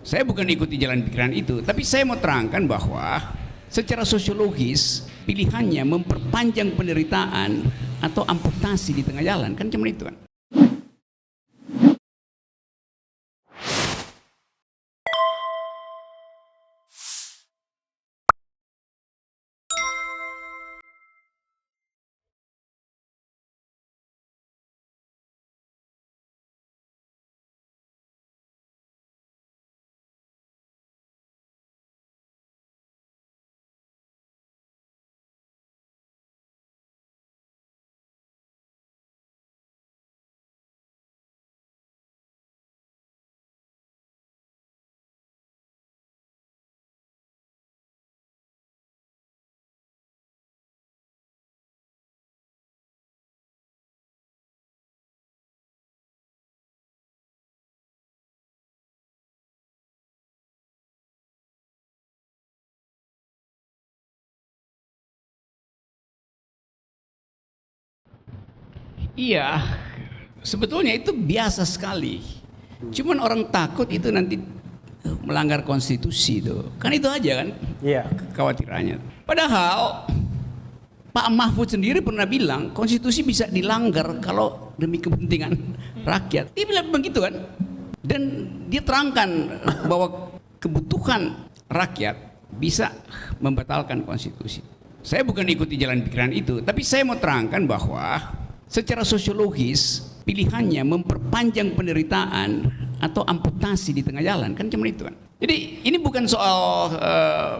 Saya bukan ikuti jalan pikiran itu, tapi saya mau terangkan bahwa secara sosiologis pilihannya memperpanjang penderitaan atau amputasi di tengah jalan, kan cuma itu kan. Iya, sebetulnya itu biasa sekali. Cuman orang takut itu nanti melanggar konstitusi itu. Kan itu aja kan Iya. kekhawatirannya. Padahal Pak Mahfud sendiri pernah bilang konstitusi bisa dilanggar kalau demi kepentingan rakyat. Dia bilang begitu kan. Dan dia terangkan bahwa kebutuhan rakyat bisa membatalkan konstitusi. Saya bukan ikuti jalan pikiran itu, tapi saya mau terangkan bahwa secara sosiologis pilihannya memperpanjang penderitaan atau amputasi di tengah jalan, kan cuma itu kan. Jadi ini bukan soal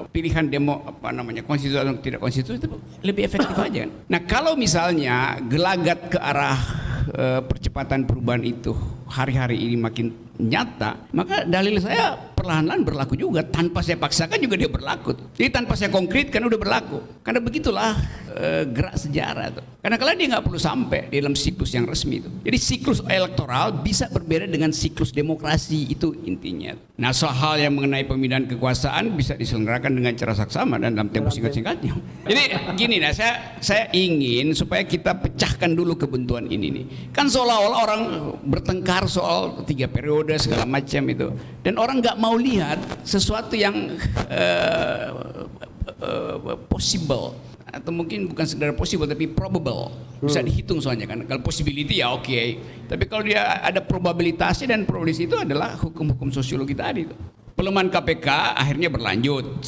pilihan konstitusi atau tidak konstitusi, itu lebih efektif aja kan. Nah kalau misalnya gelagat ke arah percepatan perubahan itu hari-hari ini makin nyata, maka dalil saya perlahan-lahan berlaku juga. Tanpa saya paksakan juga dia berlaku. Jadi tanpa saya konkretkan udah berlaku. Karena begitulah gerak sejarah tuh. Karena kalau dia nggak perlu sampai di dalam siklus yang resmi itu. Jadi siklus elektoral bisa berbeda dengan siklus demokrasi, itu intinya. Nah soal hal yang mengenai pemindahan kekuasaan bisa diselenggarakan dengan cara saksama dan dalam tempo singkat-singkatnya. Jadi gini, nah saya ingin supaya kita pecahkan dulu kebuntuan ini nih. Kan seolah-olah orang bertengkar soal 3 periode segala macam itu, dan orang nggak mau lihat sesuatu yang possible, atau mungkin bukan sekedar possible tapi probable, bisa dihitung soalnya kan. Kalau possibility ya oke, tapi kalau dia ada probabilitasnya, dan probabilitas itu adalah hukum-hukum sosiologi tadi itu. Pelemahan KPK akhirnya berlanjut,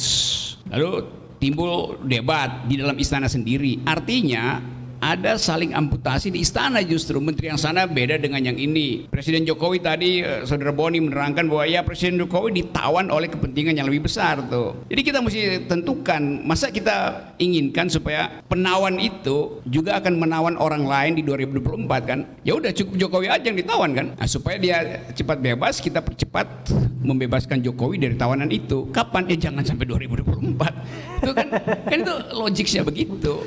lalu timbul debat di dalam istana sendiri. Artinya ada saling amputasi di istana, justru menteri yang sana beda dengan yang ini. Presiden Jokowi tadi, saudara Boni menerangkan bahwa ya Presiden Jokowi ditawan oleh kepentingan yang lebih besar tuh. Jadi kita mesti tentukan, masa kita inginkan supaya penawan itu juga akan menawan orang lain di 2024 kan? Ya udah cukup Jokowi aja yang ditawan kan? Nah, supaya dia cepat bebas, kita percepat membebaskan Jokowi dari tawanan itu. Kapan? Ya jangan sampai 2024. Itu kan itu logiknya begitu.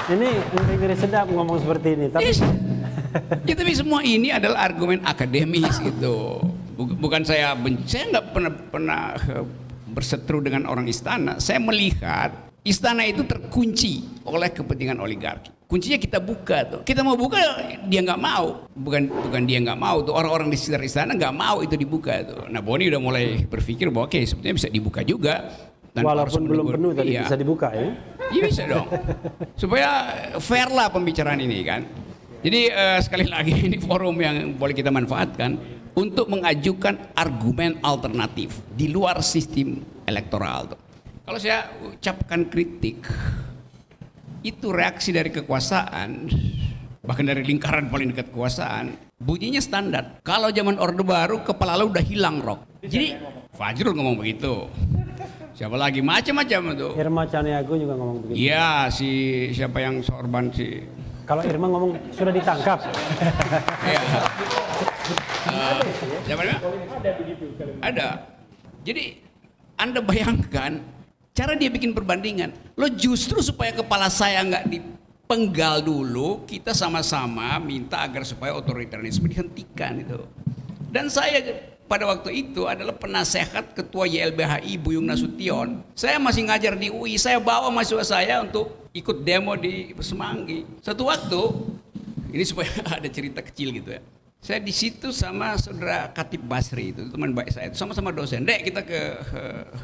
Ini ngeri sedap ngomong seperti ini, tapi ya, tapi semua ini adalah argumen akademis gitu. Bukan saya nggak pernah berseteru dengan orang istana. Saya melihat istana itu terkunci oleh kepentingan oligarki. Kuncinya kita buka tuh. Kita mau buka, dia nggak mau. Bukan dia nggak mau tuh, orang-orang di sekitar istana nggak mau itu dibuka tuh. Nah Boni udah mulai berpikir bahwa oke, sebetulnya bisa dibuka juga. Walaupun belum penuh tadi bisa dibuka ya? Iya bisa dong, supaya fair lah pembicaraan ini kan. Jadi sekali lagi ini forum yang boleh kita manfaatkan untuk mengajukan argumen alternatif di luar sistem elektoral. Kalau saya ucapkan kritik, itu reaksi dari kekuasaan, bahkan dari lingkaran paling dekat kekuasaan, bunyinya standar. Kalau zaman Orde Baru kepala lu udah hilang rok. Jadi Fajrul ngomong begitu. Siapa lagi macam-macam itu. Irma Caniago juga ngomong begitu. Iya, siapa yang sorban si. Kalau Irma ngomong sudah ditangkap. Iya. Siapa namanya? Ada begitu. Ada. Jadi Anda bayangkan cara dia bikin perbandingan. Lo justru supaya kepala saya nggak dipenggal dulu, kita sama-sama minta agar supaya otoritarianisme dihentikan itu. Dan saya pada waktu itu adalah penasehat ketua YLBHI Buyung Nasution. Saya masih ngajar di UI, saya bawa mahasiswa saya untuk ikut demo di Semanggi. Satu waktu, ini supaya ada cerita kecil gitu ya. Saya di situ sama saudara Khatib Basri itu teman baik saya, itu sama-sama dosen. Dek kita ke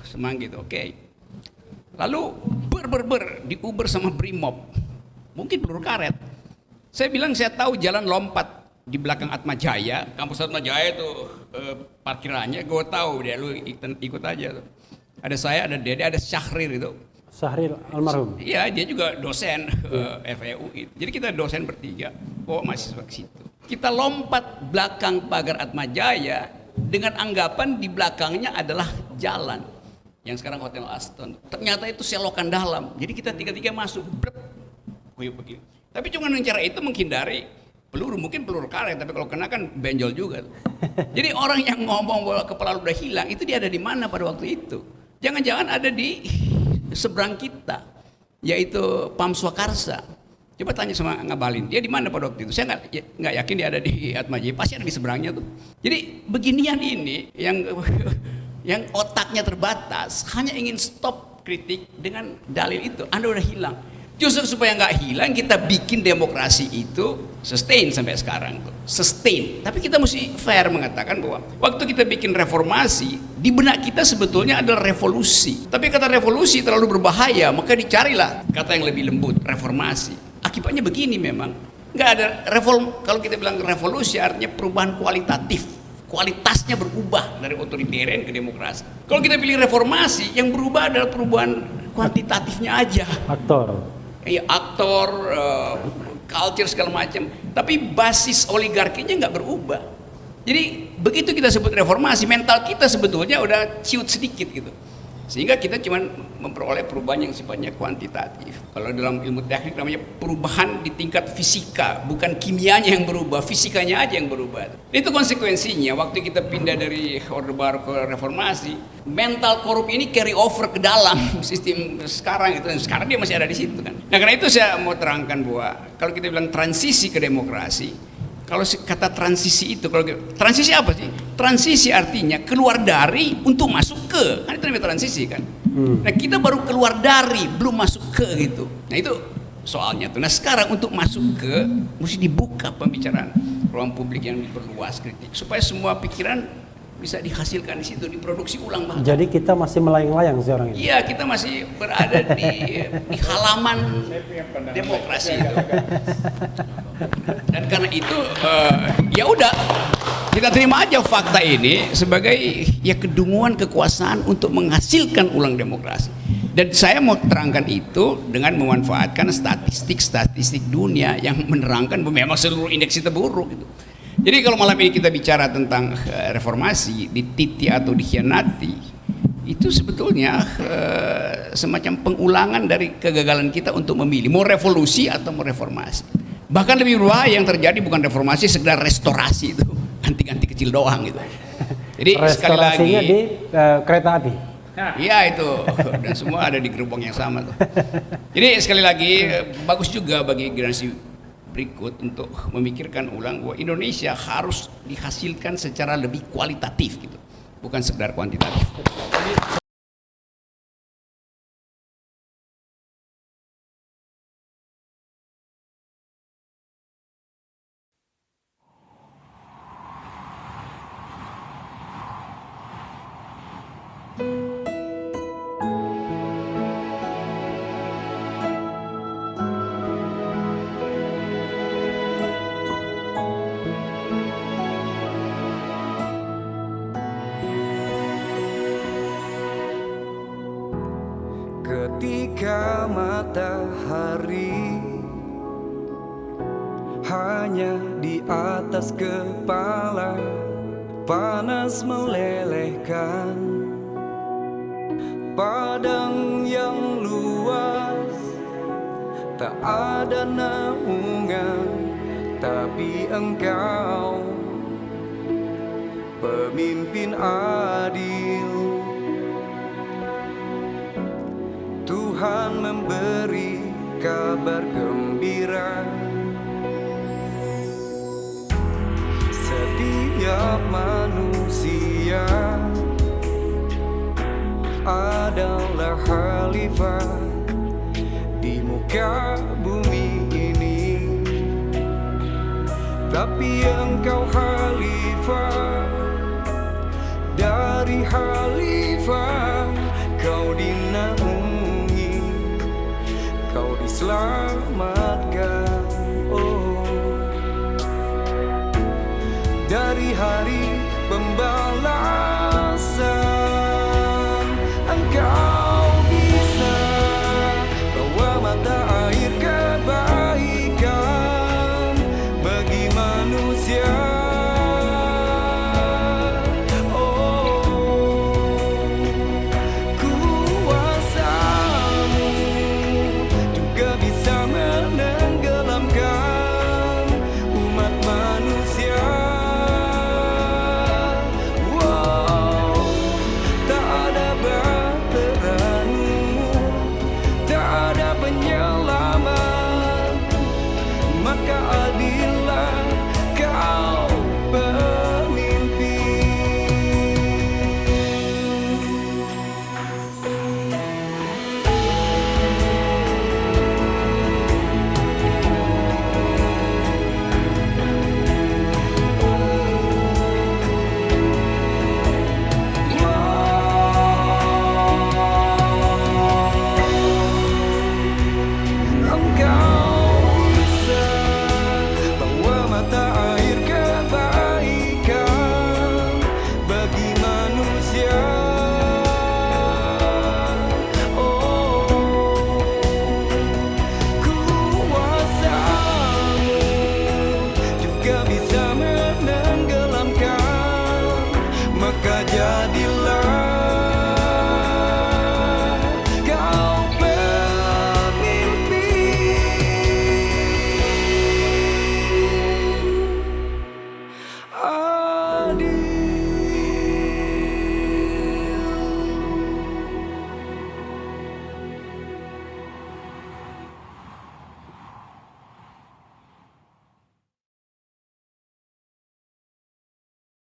Semanggi itu, oke. Lalu di Uber sama Brimob, mungkin peluru karet. Saya bilang saya tahu jalan lompat di belakang Atma Jaya, kampus Atma Jaya itu parkirannya, gue tahu dia, lu ikut aja tuh. Ada saya, ada Dede, ada Syahrir itu. Syahrir almarhum. Iya, dia juga dosen FEUI. Jadi kita dosen bertiga, bawa mahasiswa ke situ. Kita lompat belakang pagar Atma Jaya dengan anggapan di belakangnya adalah jalan yang sekarang Hotel Aston. Ternyata itu selokan dalam. Jadi kita tiga-tiga masuk. Begini. Tapi cuma dengan cara itu menghindari peluru, mungkin peluru karet, tapi kalau kena kan benjol juga. Jadi orang yang ngomong bahwa kepala lu udah hilang, itu dia ada di mana pada waktu itu? Jangan-jangan ada di seberang kita, yaitu Pam Swakarsa. Coba tanya sama Ngabalin, dia di mana pada waktu itu? Saya nggak yakin dia ada di Atma Jaya, pasti ada di seberangnya tuh. Jadi beginian ini yang otaknya terbatas, hanya ingin stop kritik dengan dalil itu. Anda udah hilang. Justru supaya nggak hilang, kita bikin demokrasi itu sustain sampai sekarang tuh. Sustain. Tapi kita mesti fair mengatakan bahwa waktu kita bikin reformasi, di benak kita sebetulnya adalah revolusi. Tapi kata revolusi terlalu berbahaya, maka dicarilah kata yang lebih lembut, reformasi. Akibatnya begini memang, nggak ada kalau kita bilang revolusi artinya perubahan kualitatif. Kualitasnya berubah dari otoritarian ke demokrasi. Kalau kita pilih reformasi, yang berubah adalah perubahan kuantitatifnya aja. Aktor, culture segala macam. Tapi basis oligarkinya nggak berubah. Jadi begitu kita sebut reformasi, mental kita sebetulnya udah ciut sedikit gitu. Sehingga kita cuma memperoleh perubahan yang sifatnya kuantitatif. Kalau dalam ilmu teknik namanya perubahan di tingkat fisika, bukan kimianya yang berubah, fisikanya aja yang berubah. Itu konsekuensinya waktu kita pindah dari Orde Baru ke reformasi, mental korup ini carry over ke dalam sistem sekarang itu, dan sekarang dia masih ada di situ kan. Nah karena itu saya mau terangkan bahwa kalau kita bilang transisi ke demokrasi, kalau kata transisi itu, kalau transisi apa sih? Transisi artinya keluar dari untuk masuk ke, kan itu namanya transisi kan. Nah kita baru keluar dari, belum masuk ke gitu. Nah itu soalnya tuh. Nah sekarang untuk masuk ke, mesti dibuka pembicaraan, ruang publik yang diperluas kritik, supaya semua pikiran bisa dihasilkan di situ, diproduksi ulang bahkan. Jadi kita masih melayang-layang sekarang ini. Iya, kita masih berada di halaman demokrasi itu. Dan karena itu ya udah kita terima aja fakta ini sebagai ya kedunguan kekuasaan untuk menghasilkan ulang demokrasi. Dan saya mau terangkan itu dengan memanfaatkan statistik dunia yang menerangkan bahwa memang seluruh indeks itu buruk gitu. Jadi kalau malam ini kita bicara tentang reformasi, dititi atau dikhianati, itu sebetulnya semacam pengulangan dari kegagalan kita untuk memilih mau revolusi atau mau reformasi. Bahkan lebih berbahaya yang terjadi bukan reformasi, sekedar restorasi itu, ganti-ganti kecil doang gitu. Jadi sekali lagi di kereta api. Iya itu, dan semua ada di gerbong yang sama tuh. Jadi sekali lagi bagus juga bagi generasi berikut untuk memikirkan ulang bahwa Indonesia harus dihasilkan secara lebih kualitatif gitu, bukan sekedar kuantitatif. Ketika matahari hanya di atas kepala, panas melelehkan padang yang luas, tak ada naungan, tapi engkau pemimpin adil. Tuhan memberi kabar gembira, setiap manusia adalah khalifah di muka bumi ini. tapi engkau khalifah. Dari khalifah kau dinaungi, kau diselamatkan. Oh, dari hari pembalasan engkau bisa bawa mata air kebaikan bagi manusia. Maka jadilah